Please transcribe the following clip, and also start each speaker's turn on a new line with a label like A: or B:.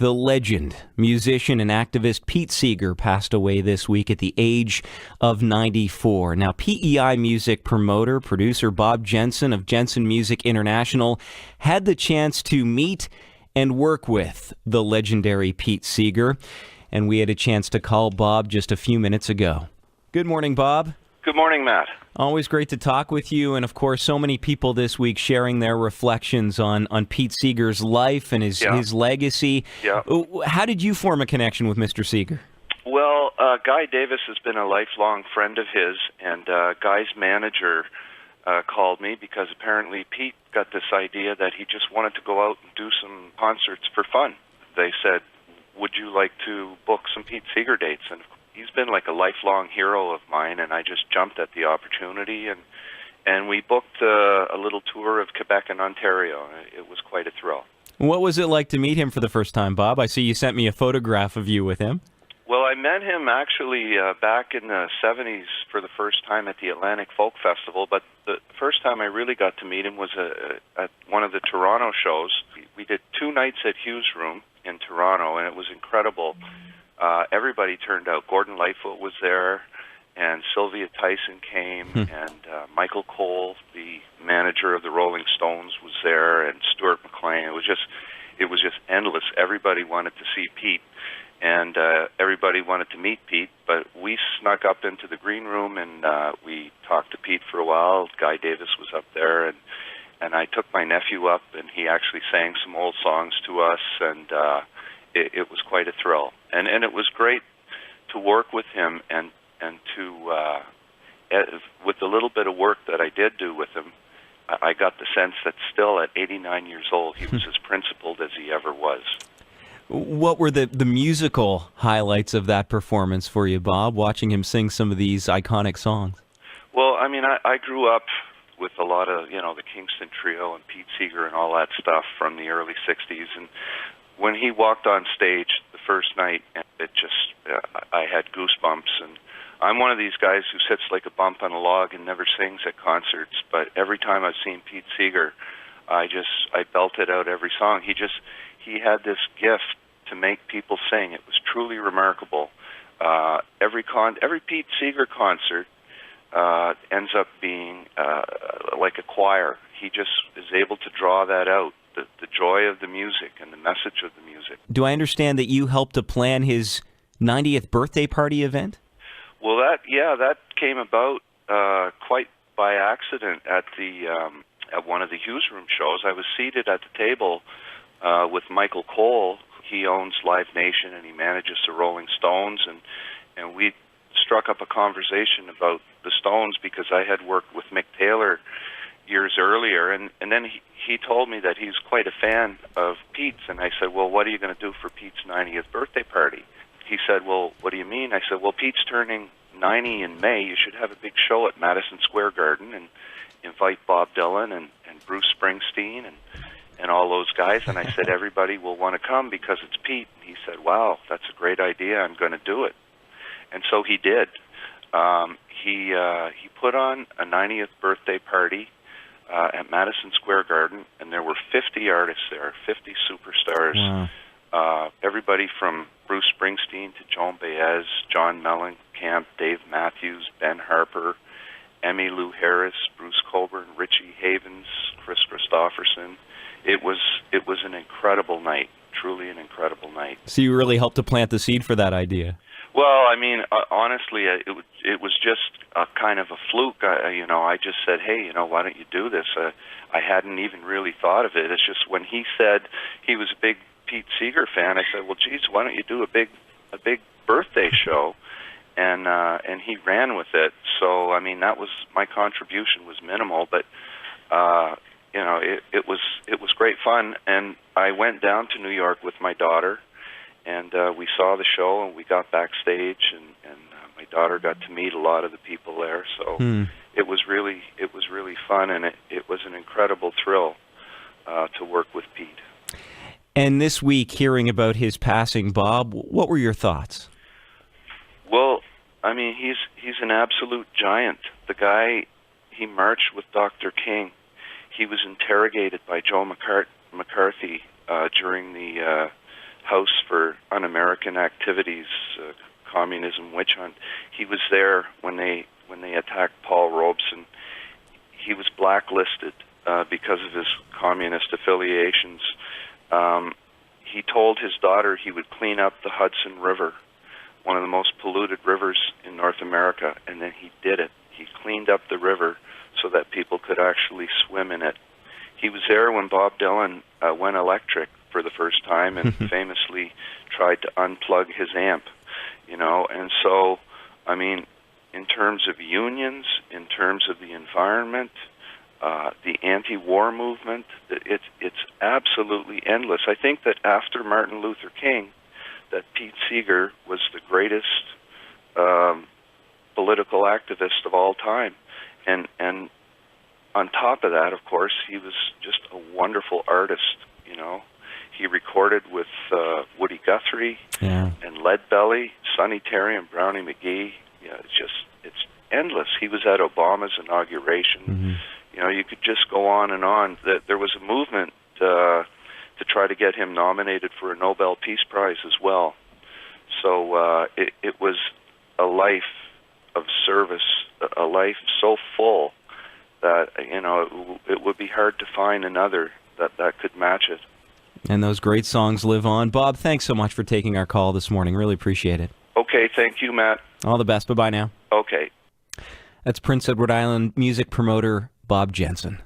A: The legend, musician and activist Pete Seeger passed away this week at the age of 94. Now, PEI music promoter, producer Bob Jensen of Jensen Music International had the chance to meet and work with the legendary Pete Seeger, and we had a chance to call Bob just a few minutes ago. Good morning, Bob.
B: Good morning, Matt.
A: Always great to talk with you, and of course, so many people this week sharing their reflections on Pete Seeger's life and his legacy.
B: Yeah.
A: How did you form a connection with Mr. Seeger?
B: Well, Guy Davis has been a lifelong friend of his, and Guy's manager called me because apparently Pete got this idea that he just wanted to go out and do some concerts for fun. They said, would you like to book some Pete Seeger dates? And he's been like a lifelong hero of mine, and I just jumped at the opportunity, and we booked a little tour of Quebec and Ontario. It was quite a thrill.
A: What was it like to meet him for the first time, Bob? I see you sent me a photograph of you with him.
B: Well, I met him actually back in the 70s for the first time at the Atlantic Folk Festival, but the first time I really got to meet him was at one of the Toronto shows. We did 2 nights at Hughes Room in Toronto, and it was incredible. Everybody turned out. Gordon Lightfoot was there, and Sylvia Tyson came, and Michael Cole, the manager of the Rolling Stones, was there, and Stuart McLean. It was just endless. Everybody wanted to see Pete, and everybody wanted to meet Pete. But we snuck up into the green room, and we talked to Pete for a while. Guy Davis was up there, and I took my nephew up, and he actually sang some old songs to us, and it was quite a thrill. And it was great to work with him, and to with the little bit of work that I did do with him, I got the sense that still at 89 years old, he was as principled as he ever was.
A: What were the musical highlights of that performance for you, Bob, watching him sing some of these iconic songs?
B: Well, I mean, I grew up with a lot of, the Kingston Trio and Pete Seeger and all that stuff from the early 60s, and when he walked on stage the first night, it just, I had goosebumps. And I'm one of these guys who sits like a bump on a log and never sings at concerts, but every time I've seen Pete Seeger, I belted out every song. He had this gift to make people sing. It was truly remarkable. Every Pete Seeger concert ends up being like a choir. He just is able to draw that out. The joy of the music and the message of the music.
A: Do I understand that you helped to plan his 90th birthday party event?
B: Well, that came about quite by accident at one of the Hughes Room shows. I was seated at the table with Michael Cole. He owns Live Nation and he manages the Rolling Stones, and we struck up a conversation about the Stones because I had worked with Mick Taylor years earlier, and then he told me that he's quite a fan of Pete's, and I said, well, what are you going to do for Pete's 90th birthday party? He said, well, what do you mean? I said, well, Pete's turning 90 in May. You should have a big show at Madison Square Garden and invite Bob Dylan and Bruce Springsteen and all those guys. And I said, everybody will want to come because it's Pete. And he said, wow, that's a great idea. I'm going to do it. And so he did. He put on a 90th birthday party at Madison Square Garden, and there were 50 artists there, 50 superstars. Wow. Everybody from Bruce Springsteen to Joan Baez, John Mellencamp, Dave Matthews, Ben Harper, Emmylou Harris, Bruce Coburn, Richie Havens, Chris Christopherson. It was an incredible night, truly an incredible night.
A: So you really helped to plant the seed for that idea.
B: Well, I mean, honestly, it was just a kind of a fluke. I just said, hey, why don't you do this? I hadn't even really thought of it. It's just when he said he was a big Pete Seeger fan, I said, well, geez, why don't you do a big birthday show? And he ran with it. So, I mean, that was my contribution was minimal, but it was great fun. And I went down to New York with my daughter. And we saw the show, and we got backstage, and my daughter got to meet a lot of the people there. So it was really fun, and it was an incredible thrill to work with Pete.
A: And this week, hearing about his passing, Bob, what were your thoughts?
B: Well, I mean, he's an absolute giant. The guy, he marched with Dr. King. He was interrogated by Joe McCarthy during the House for un-American activities, communism, witch hunt. He was there when they attacked Paul Robeson. He was blacklisted because of his communist affiliations. He told his daughter he would clean up the Hudson River, one of the most polluted rivers in North America, and then he did it. He cleaned up the river so that people could actually swim in it. He was there when Bob Dylan went electric for the first time and famously tried to unplug his amp, and so, I mean, in terms of unions, in terms of the environment, the anti-war movement, it's absolutely endless. I think that after Martin Luther King, that Pete Seeger was the greatest political activist of all time. And on top of that, of course, he was just a wonderful artist, He recorded with Woody Guthrie and Leadbelly, Sonny Terry and Brownie McGee. Yeah, it's endless. He was at Obama's inauguration.
A: Mm-hmm.
B: You could just go on and on. There was a movement to try to get him nominated for a Nobel Peace Prize as well. So it was a life of service, a life so full that, it would be hard to find another that could match it.
A: And those great songs live on. Bob, thanks so much for taking our call this morning. Really appreciate it.
B: Okay, thank you, Matt.
A: All the best. Bye-bye now.
B: Okay.
A: That's Prince Edward Island music promoter Bob Jensen.